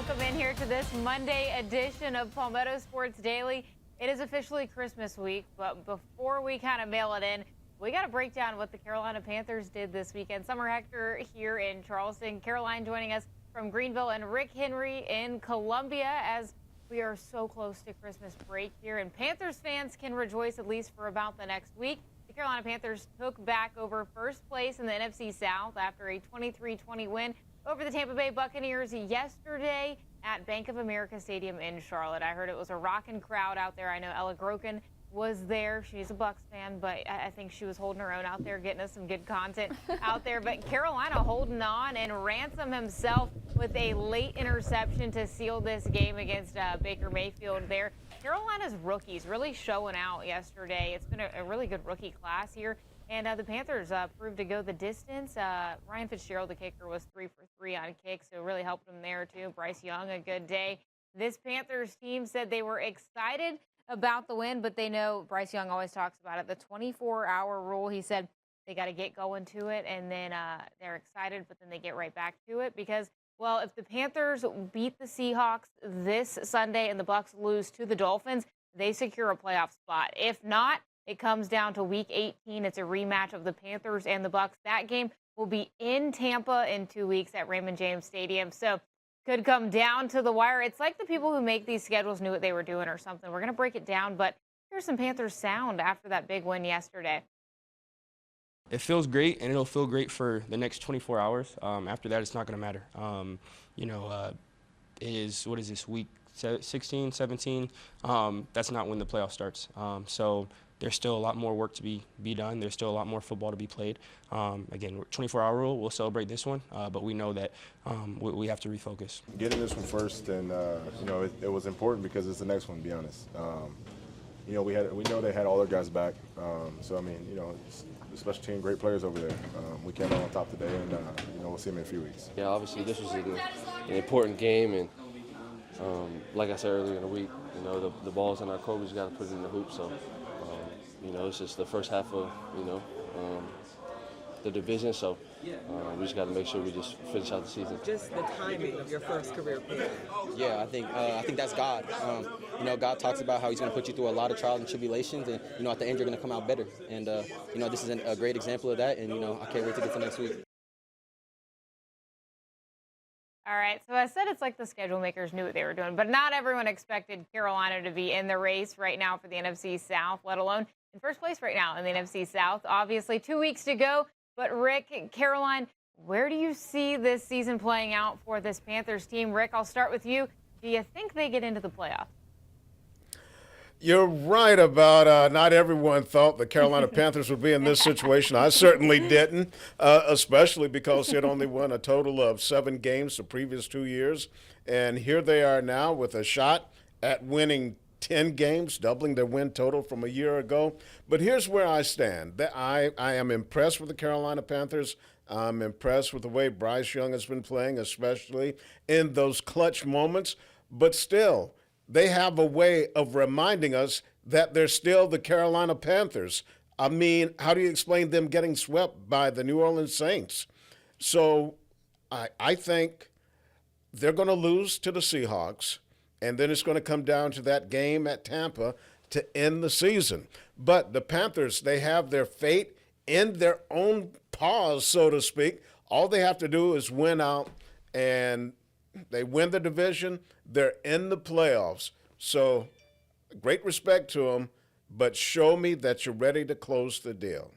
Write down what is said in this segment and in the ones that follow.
welcome in here to this Monday edition of Palmetto Sports Daily. It is officially Christmas week, but before we kind of mail it in, we got to break down what the Carolina Panthers did this weekend. Summer Hector here in Charleston, Caroline joining us from Greenville, and Rick Henry in Columbia as we are so close to Christmas break here. And Panthers fans can rejoice at least for about the next week. The Carolina Panthers took back over first place in the NFC South after a 23-20 win over the Tampa Bay Buccaneers yesterday at Bank of America Stadium in Charlotte. I heard it was a rocking crowd out there. I know Ella Groken was there. She's a Bucs fan, but I think she was holding her own out there, getting us some good content out there. But Carolina holding on, and Ransom himself with a late interception to seal this game against Baker Mayfield there. Carolina's rookies really showing out yesterday. It's been a really good rookie class here. And the Panthers proved to go the distance. Ryan Fitzgerald, the kicker, was 3 for 3 on kicks, so really helped him there, too. Bryce Young, a good day. This Panthers team said they were excited about the win, but they know Bryce Young always talks about it, the 24-hour rule. He said they got to get going to it, and then they're excited, but then they get right back to it because, well, if the Panthers beat the Seahawks this Sunday and the Bucs lose to the Dolphins, they secure a playoff spot. If not, it comes down to Week 18. It's a rematch of the Panthers and the Bucs. That game will be in Tampa in 2 weeks at Raymond James Stadium. So could come down to the wire. It's like the people who make these schedules knew what they were doing or something. We're going to break it down, but here's some Panthers sound after that big win yesterday. It feels great, and it'll feel great for the next 24 hours. After that, it's not going to matter. What is this, week 16, 17? That's not when the playoff starts. So there's still a lot more work to be done. There's still a lot more football to be played. Again, 24-hour rule, we'll celebrate this one, but we know that we have to refocus. Getting this one first, and it was important because it's the next one, to be honest. We know they had all their guys back. The special team, great players over there. We came out on top today, and we'll see them in a few weeks. Yeah, obviously this was an important game, and like I said earlier in the week, the ball's in our court. We just got to put it in the hoop. So, it's just the first half of the division. So we just got to make sure we just finish out the season. Just the timing of your first career pick. Yeah, I think that's God. God talks about how He's going to put you through a lot of trials and tribulations, and at the end you're going to come out better. And this is a great example of that. And I can't wait to get to next week. All right, so I said it's like the schedule makers knew what they were doing, but not everyone expected Carolina to be in the race right now for the NFC South, let alone in first place right now in the NFC South. Obviously, 2 weeks to go, but Rick, Caroline, where do you see this season playing out for this Panthers team? Rick, I'll start with you. Do you think they get into the playoffs? You're right about not everyone thought the Carolina Panthers would be in this situation. I certainly didn't, especially because they'd only won a total of 7 games the previous 2 years. And here they are now with a shot at winning 10 games, doubling their win total from a year ago. But here's where I stand. I am impressed with the Carolina Panthers. I'm impressed with the way Bryce Young has been playing, especially in those clutch moments. But still, they have a way of reminding us that they're still the Carolina Panthers. I mean, how do you explain them getting swept by the New Orleans Saints? So I think they're going to lose to the Seahawks, and then it's going to come down to that game at Tampa to end the season. But the Panthers, they have their fate in their own paws, so to speak. All they have to do is win out, and they win the division. They're in the playoffs. So great respect to them, but show me that you're ready to close the deal.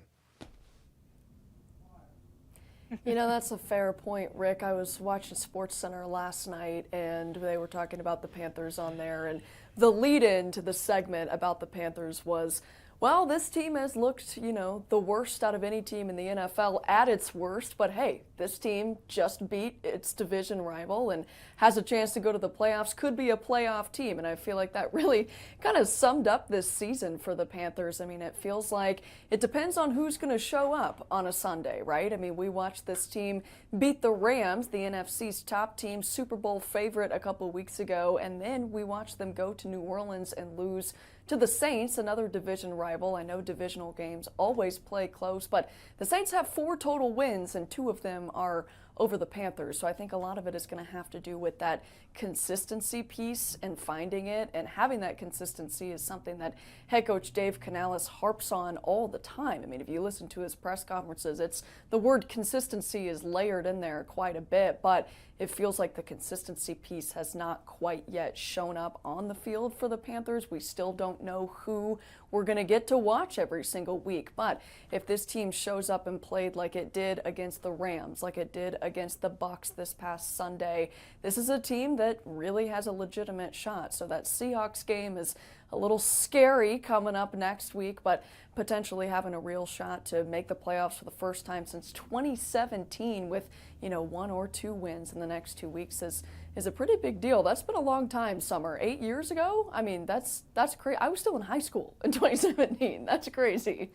That's a fair point, Rick. I was watching SportsCenter last night, and they were talking about the Panthers on there, and the lead-in to the segment about the Panthers was, well, this team has looked, the worst out of any team in the NFL at its worst. But hey, this team just beat its division rival and has a chance to go to the playoffs, could be a playoff team. And I feel like that really kind of summed up this season for the Panthers. I mean, it feels like it depends on who's going to show up on a Sunday, right? I mean, we watched this team beat the Rams, the NFC's top team, Super Bowl favorite a couple of weeks ago. And then we watched them go to New Orleans and lose to the Saints, another division rival. I know divisional games always play close, but the Saints have 4 total wins, and 2 of them are over the Panthers. So I think a lot of it is going to have to do with that consistency piece and finding it, and having that consistency is something that head coach Dave Canales harps on all the time. I mean, if you listen to his press conferences, it's the word consistency is layered in there quite a bit, but it feels like the consistency piece has not quite yet shown up on the field for the Panthers. We still don't know who we're going to get to watch every single week, but if this team shows up and played like it did against the Rams, like it did against the Bucks this past Sunday, this is a team that really has a legitimate shot. So that Seahawks game is a little scary coming up next week, but potentially having a real shot to make the playoffs for the first time since 2017 with, 1 or 2 wins in the next 2 weeks is a pretty big deal. That's been a long time, Summer. 8 years ago? I mean, that's crazy. I was still in high school in 2017. That's crazy.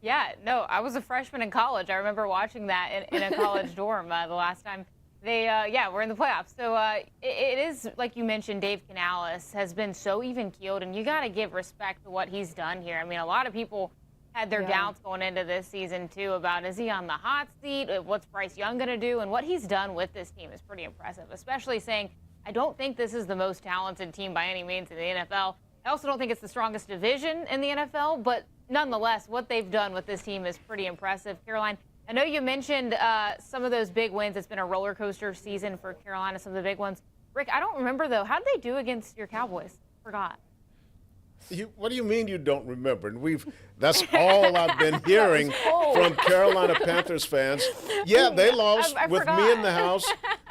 Yeah, no, I was a freshman in college. I remember watching that in a college dorm the last time they, were in the playoffs. So it is, like you mentioned, Dave Canales has been so even-keeled, and you got to give respect to what he's done here. I mean, a lot of people had their doubts going into this season, too, about is he on the hot seat, what's Bryce Young going to do, and what he's done with this team is pretty impressive, especially saying, I don't think this is the most talented team by any means in the NFL. I also don't think it's the strongest division in the NFL, but nonetheless, what they've done with this team is pretty impressive. Caroline, I know you mentioned some of those big wins. It's been a roller coaster season for Carolina, some of the big ones. Rick, I don't remember, though. How did they do against your Cowboys? Forgot. What do you mean you don't remember? And that's all I've been hearing from Carolina Panthers fans. Yeah, they lost with me in the house,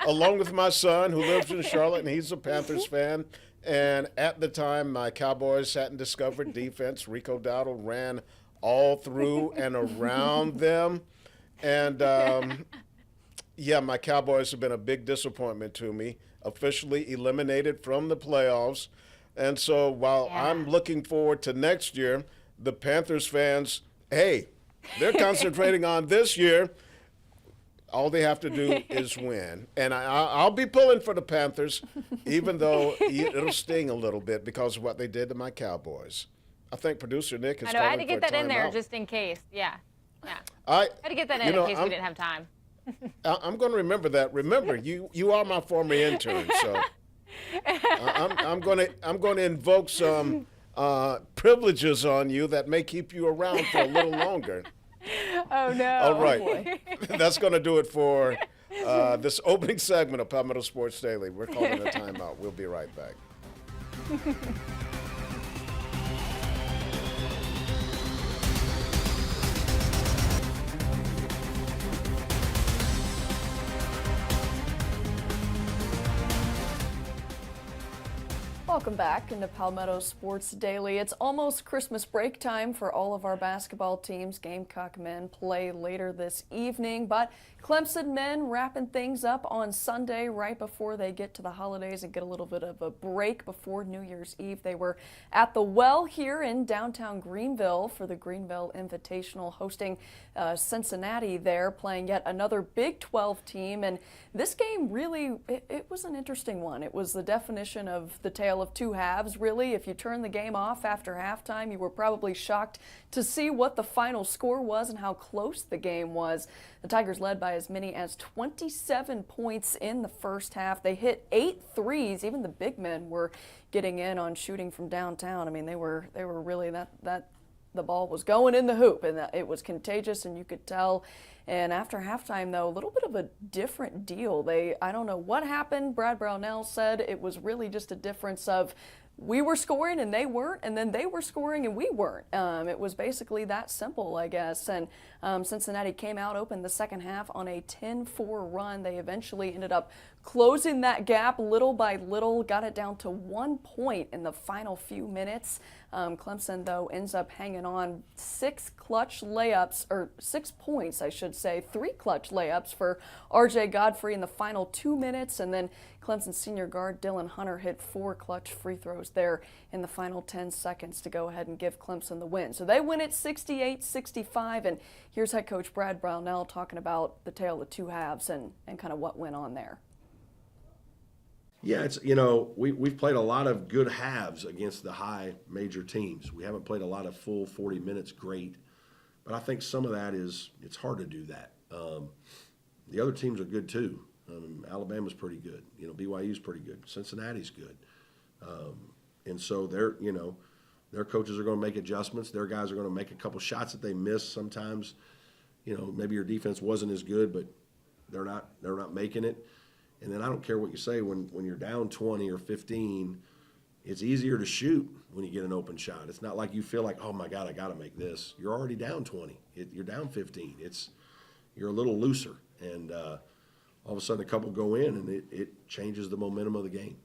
along with my son who lives in Charlotte, and he's a Panthers fan. And at the time, my Cowboys hadn't discovered defense. Rico Dowdle ran all through and around them. And, my Cowboys have been a big disappointment to me, officially eliminated from the playoffs. And so while I'm looking forward to next year, the Panthers fans, hey, they're concentrating on this year. All they have to do is win. And I'll be pulling for the Panthers, even though it'll sting a little bit because of what they did to my Cowboys. I think producer Nick is calling for a timeout. I had to get that in there just in case. Yeah. I had to get that in case we didn't have time. I'm going to remember that. Remember, you are my former intern, so I'm going to invoke some privileges on you that may keep you around for a little longer. Oh, no. All right. Oh, that's going to do it for this opening segment of Palmetto Sports Daily. We're calling a timeout. We'll be right back. Welcome back into Palmetto Sports Daily. It's almost Christmas break time for all of our basketball teams. Gamecock men play later this evening, but Clemson men wrapping things up on Sunday right before they get to the holidays and get a little bit of a break before New Year's Eve. They were at the Well here in downtown Greenville for the Greenville Invitational, hosting Cincinnati there, playing yet another Big 12 team. And this game really, it was an interesting one. It was the definition of the tale of two halves, really. If you turn the game off after halftime, you were probably shocked to see what the final score was and how close the game was. The Tigers led by as many as 27 points in the first half. They hit 8 threes. Even the big men were getting in on shooting from downtown. I mean, they were really that the ball was going in the hoop, and it was contagious, and you could tell. And after halftime, though, a little bit of a different deal. I don't know what happened. Brad Brownell said it was really just a difference of we were scoring and they weren't, and then they were scoring and we weren't. It was basically that simple, I guess. And Cincinnati came out, opened the second half on a 10-4 run. They eventually ended up closing that gap little by little, got it down to 1 point in the final few minutes. Clemson, though, ends up hanging on 6 points, I should say, 3 clutch layups for R.J. Godfrey in the final 2 minutes, and then Clemson senior guard Dylan Hunter hit 4 clutch free throws there in the final 10 seconds to go ahead and give Clemson the win. So they win it 68-65, and here's head coach Brad Brownell talking about the tale of two halves and kind of what went on there. Yeah, it's we've played a lot of good halves against the high major teams. We haven't played a lot of full 40 minutes great, but I think some of that is it's hard to do that. The other teams are good too. Alabama's pretty good. BYU's pretty good. Cincinnati's good. And so their coaches are going to make adjustments. Their guys are going to make a couple shots that they miss sometimes. Maybe your defense wasn't as good, but they're not making it. And then I don't care what you say, when you're down 20 or 15, it's easier to shoot when you get an open shot. It's not like you feel like, oh my God, I got to make this. You're already down 20. You're down 15. You're a little looser. And all of a sudden a couple go in, and it changes the momentum of the game.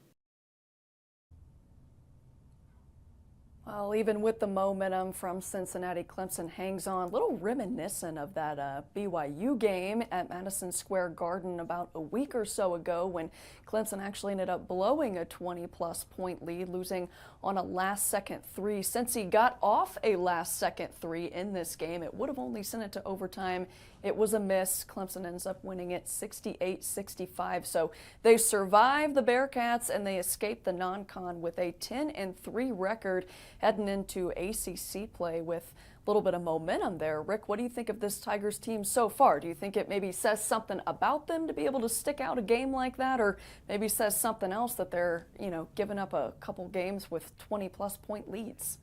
Well, even with the momentum from Cincinnati, Clemson hangs on. A little reminiscent of that BYU game at Madison Square Garden about a week or so ago, when Clemson actually ended up blowing a 20-plus point lead, losing on a last-second three. Since he got off a last-second three in this game, it would have only sent it to overtime. It was a miss. Clemson ends up winning it 68-65. So they survive the Bearcats and they escape the non-con with a 10-3 record, heading into ACC play with a little bit of momentum there. Rick, what do you think of this Tigers team so far? Do you think it maybe says something about them to be able to stick out a game like that, or maybe says something else that they're, giving up a couple games with 20-plus point leads?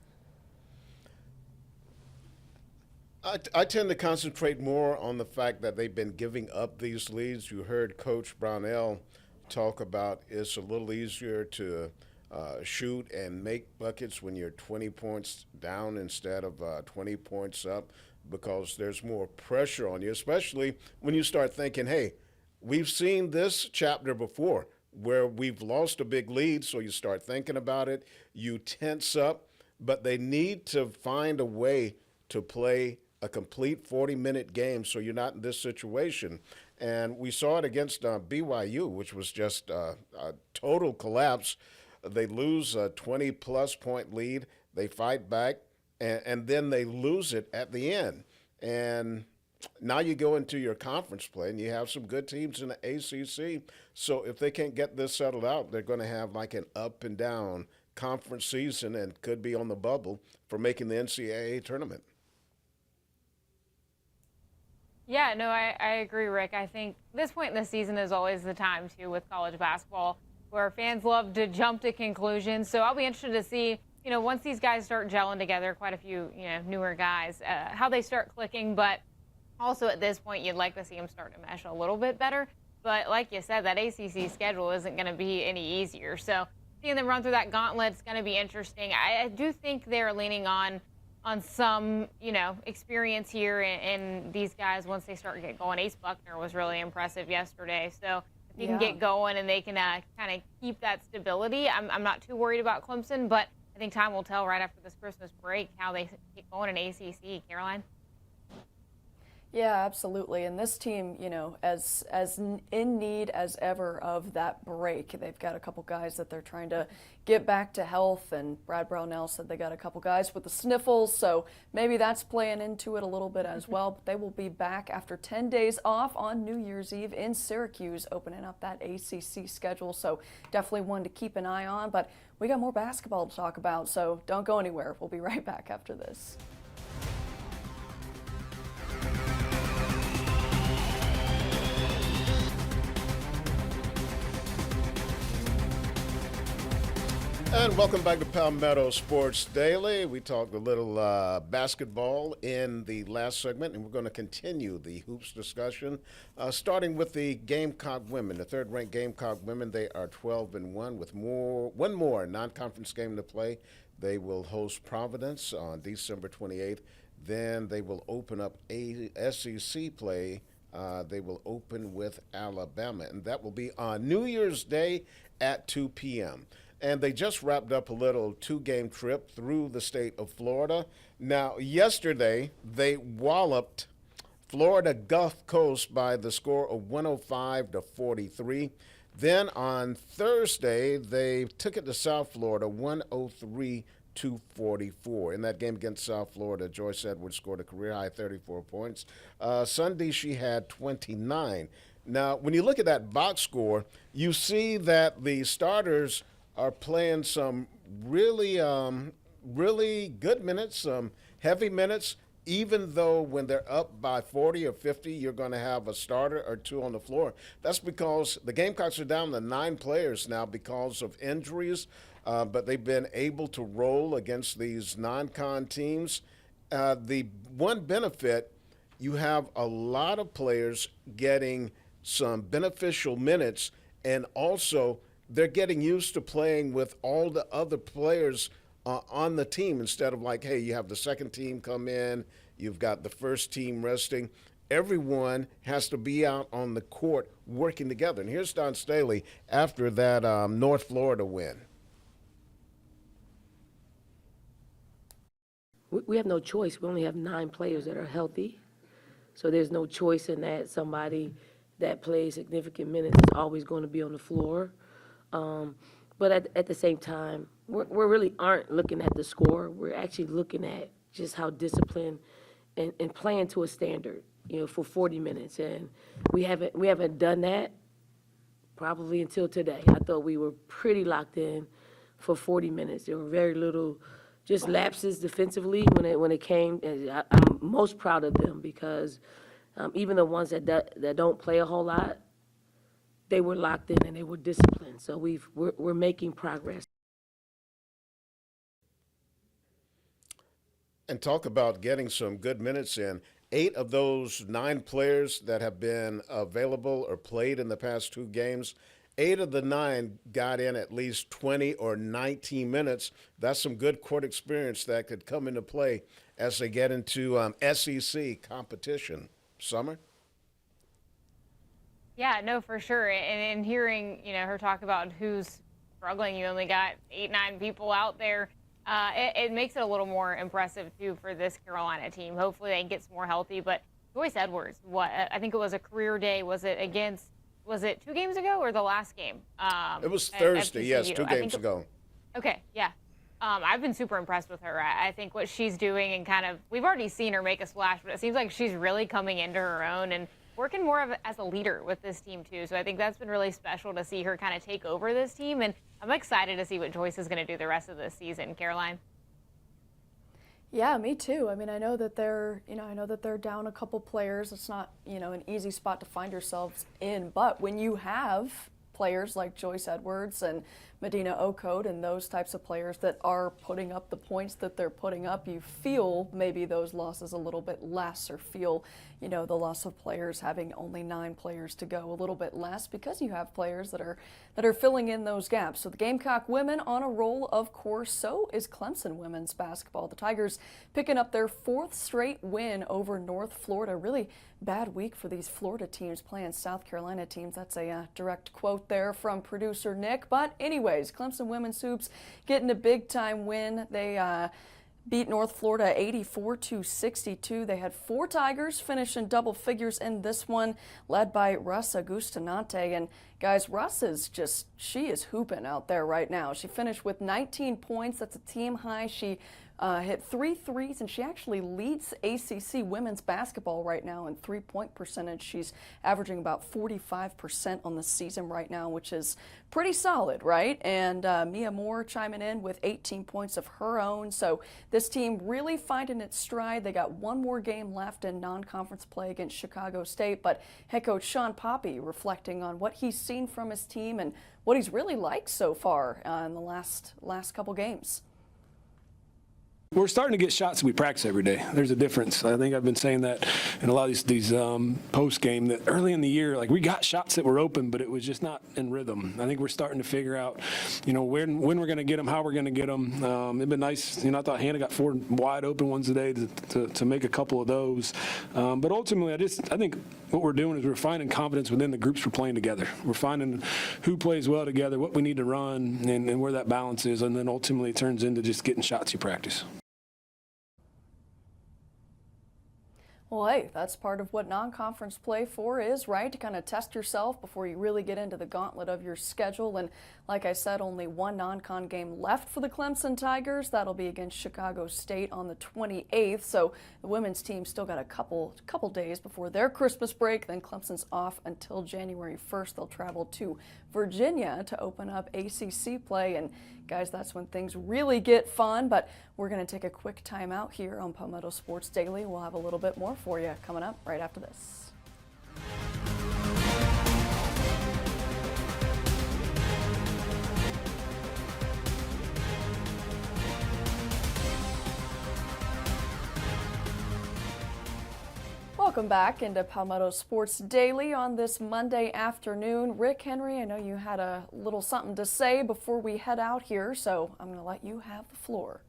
I tend to concentrate more on the fact that they've been giving up these leads. You heard Coach Brownell talk about it's a little easier to shoot and make buckets when you're 20 points down instead of 20 points up, because there's more pressure on you, especially when you start thinking, hey, we've seen this chapter before where we've lost a big lead, so you start thinking about it, you tense up, but they need to find a way to play a complete 40-minute game so you're not in this situation. And we saw it against BYU, which was just a total collapse. They lose a 20-plus point lead. They fight back, and then they lose it at the end. And now you go into your conference play, and you have some good teams in the ACC. So if they can't get this settled out, they're going to have like an up-and-down conference season and could be on the bubble for making the NCAA tournament. Yeah, no, I agree, Rick. I think this point in the season is always the time, too, with college basketball, where fans love to jump to conclusions. So I'll be interested to see, once these guys start gelling together, quite a few, newer guys, how they start clicking. But also at this point, you'd like to see them start to mesh a little bit better. But like you said, that ACC schedule isn't going to be any easier. So seeing them run through that gauntlet is going to be interesting. I do think they're leaning on some, experience here in these guys once they start to get going. Ace Buckner was really impressive yesterday. So if he can get going and they can kind of keep that stability, I'm not too worried about Clemson, but I think time will tell right after this Christmas break how they get going in ACC. Caroline? Yeah, absolutely. And this team, as in need as ever of that break. They've got a couple guys that they're trying to get back to health, and Brad Brownell said they got a couple guys with the sniffles, so maybe that's playing into it a little bit as well. But they will be back after 10 days off on New Year's Eve in Syracuse, opening up that ACC schedule. So definitely one to keep an eye on. But we got more basketball to talk about, so don't go anywhere. We'll be right back after this. And welcome back to Palmetto Sports Daily. We talked a little basketball in the last segment, and we're going to continue the hoops discussion, starting with the Gamecock women. The third-ranked Gamecock women, they are 12-1 with one more non-conference game to play. They will host Providence on December 28th. Then they will open up SEC play. They will open with Alabama, and that will be on New Year's Day at 2 p.m. And they just wrapped up a little two-game trip through the state of Florida. Now, yesterday, they walloped Florida Gulf Coast by the score of 105-43. Then on Thursday, they took it to South Florida, 103-44. In that game against South Florida, Joyce Edwards scored a career-high 34 points. Sunday, she had 29. Now, when you look at that box score, you see that the starters are playing some really good minutes, some heavy minutes. even though when they're up by 40 or 50, you're going to have a starter or two on the floor. That's because the Gamecocks are down to 9 players now because of injuries, but they've been able to roll against these non-con teams. The one benefit, you have a lot of players getting some beneficial minutes, and also they're getting used to playing with all the other players on the team instead of like, hey, you have the second team come in, you've got the first team resting. Everyone has to be out on the court working together. And here's Don Staley after that North Florida win. We have no choice. We only have 9 players that are healthy. So there's no choice in that. Somebody that plays significant minutes is always going to be on the floor. But at the same time, we really aren't looking at the score. We're actually looking at just how disciplined and playing to a standard, for 40 minutes. And we haven't done that probably until today. I thought we were pretty locked in for 40 minutes. There were very little just lapses defensively when it came. I'm most proud of them because even the ones that don't play a whole lot, they were locked in and they were disciplined. So we're making progress. And talk about getting some good minutes in. 8 of those 9 players that have been available or played in the past 2 games, 8 of the 9 got in at least 20 or 19 minutes. That's some good court experience that could come into play as they get into SEC competition. Summer? Yeah, no, for sure. And hearing, her talk about who's struggling, you only got 8, 9 people out there. It makes it a little more impressive, too, for this Carolina team. Hopefully they get more healthy. But Joyce Edwards, I think it was a career day. Was it 2 games ago or the last game? It was Thursday, yes, 2 games ago. Okay, yeah. I've been super impressed with her. I think what she's doing and we've already seen her make a splash, but it seems like she's really coming into her own and working more as a leader with this team, too. So I think that's been really special to see her kind of take over this team. And I'm excited to see what Joyce is going to do the rest of this season. Caroline? Yeah, me too. I mean, I know that they're down a couple players. It's not, an easy spot to find yourselves in. But when you have players like Joyce Edwards and Medina Okode and those types of players that are putting up the points that they're putting up, you feel maybe those losses a little bit less, or feel, the loss of players having only 9 players to go a little bit less, because you have players that are filling in those gaps. So the Gamecock women on a roll, of course. So is Clemson women's basketball. The Tigers picking up their 4th straight win over North Florida. Really bad week for these Florida teams playing South Carolina teams. That's a direct quote there from producer Nick. But anyways, Clemson women's hoops getting a big time win. They beat North Florida 84-62. They had 4 Tigers finish in double figures in this one, led by Russ Agustinante. And guys, Russ she is hooping out there right now. She finished with 19 points. That's a team high. She hit 3 threes, and she actually leads ACC women's basketball right now in 3-point percentage. She's averaging about 45% on the season right now, which is pretty solid, right? And Mia Moore chiming in with 18 points of her own. So this team really finding its stride. They got 1 more game left in non-conference play against Chicago State, but head coach Sean Poppy reflecting on what he's seen from his team and what he's really liked so far in the last couple games. We're starting to get shots that we practice every day. There's a difference. I think I've been saying that in a lot of these post-game, that early in the year, we got shots that were open, but it was just not in rhythm. I think we're starting to figure out, when we're going to get them, how we're going to get them. It'd been nice. I thought Hannah got 4 wide open ones today to make a couple of those. But ultimately, I think what we're doing is we're finding confidence within the groups we're playing together. We're finding who plays well together, what we need to run, and where that balance is, and then ultimately it turns into just getting shots you practice. Well, hey, that's part of what non-conference play is, right? To kind of test yourself before you really get into the gauntlet of your schedule. And like I said, only 1 non-con game left for the Clemson Tigers. That'll be against Chicago State on the 28th. So the women's team still got a couple days before their Christmas break. Then Clemson's off until January 1st. They'll travel to Virginia to open up ACC play. And guys, that's when things really get fun. But we're going to take a quick time out here on Palmetto Sports Daily. We'll have a little bit more for you coming up right after this. Welcome back into Palmetto Sports Daily on this Monday afternoon. Rick Henry, I know you had a little something to say before we head out here, so I'm going to let you have the floor.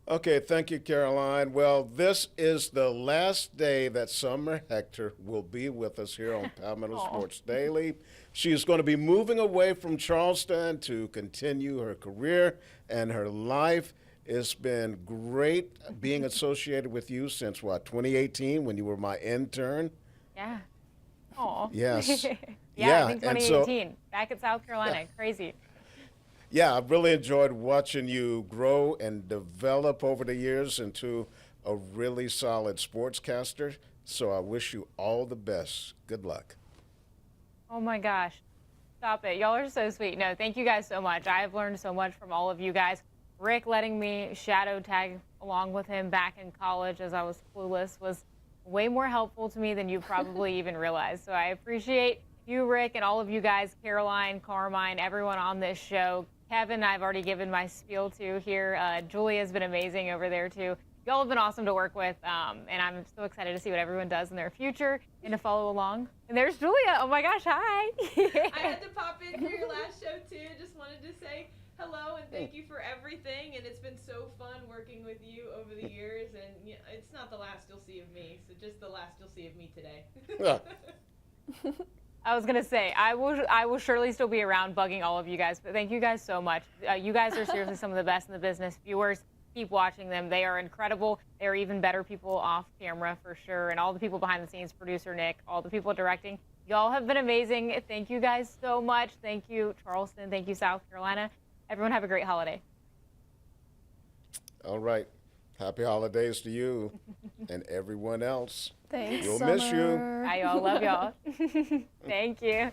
Okay, thank you, Caroline. Well, this is the last day that Summer Hector will be with us here on Palmetto Sports Daily. She is going to be moving away from Charleston to continue her career and her life. It's been great being associated with you since, 2018 when you were my intern? Yeah. Oh. Yes. Yeah, I think 2018. Back at South Carolina. Crazy. Yeah, I've really enjoyed watching you grow and develop over the years into a really solid sportscaster. So I wish you all the best. Good luck. Oh, my gosh. Stop it. Y'all are so sweet. No, thank you guys so much. I have learned so much from all of you guys. Rick letting me shadow tag along with him back in college as I was clueless was way more helpful to me than you probably even realized. So I appreciate you, Rick, and all of you guys, Caroline, Carmine, everyone on this show. Kevin, I've already given my spiel to here. Julie has been amazing over there, too. Y'all have been awesome to work with, and I'm so excited to see what everyone does in their future and to follow along. And there's Julia. Oh, my gosh, hi. I had to pop in for your last show, too. Just wanted to say hello and thank you for everything, and it's been so fun working with you over the years, and you know, it's not the last you'll see of me, so just the last you'll see of me today. I was gonna say I will surely still be around bugging all of you guys, but thank you guys so much. You guys are seriously some of the best in the business. Viewers, keep watching them. They are incredible. They are even better people off camera for sure, and all the people behind the scenes, producer Nick, all the people directing. Y'all have been amazing. Thank you guys so much. Thank you, Charleston. Thank you, South Carolina. Everyone have a great holiday. All right. Happy holidays to you and everyone else. Thanks, We'll Summer. miss you. I all love y'all. Thank you.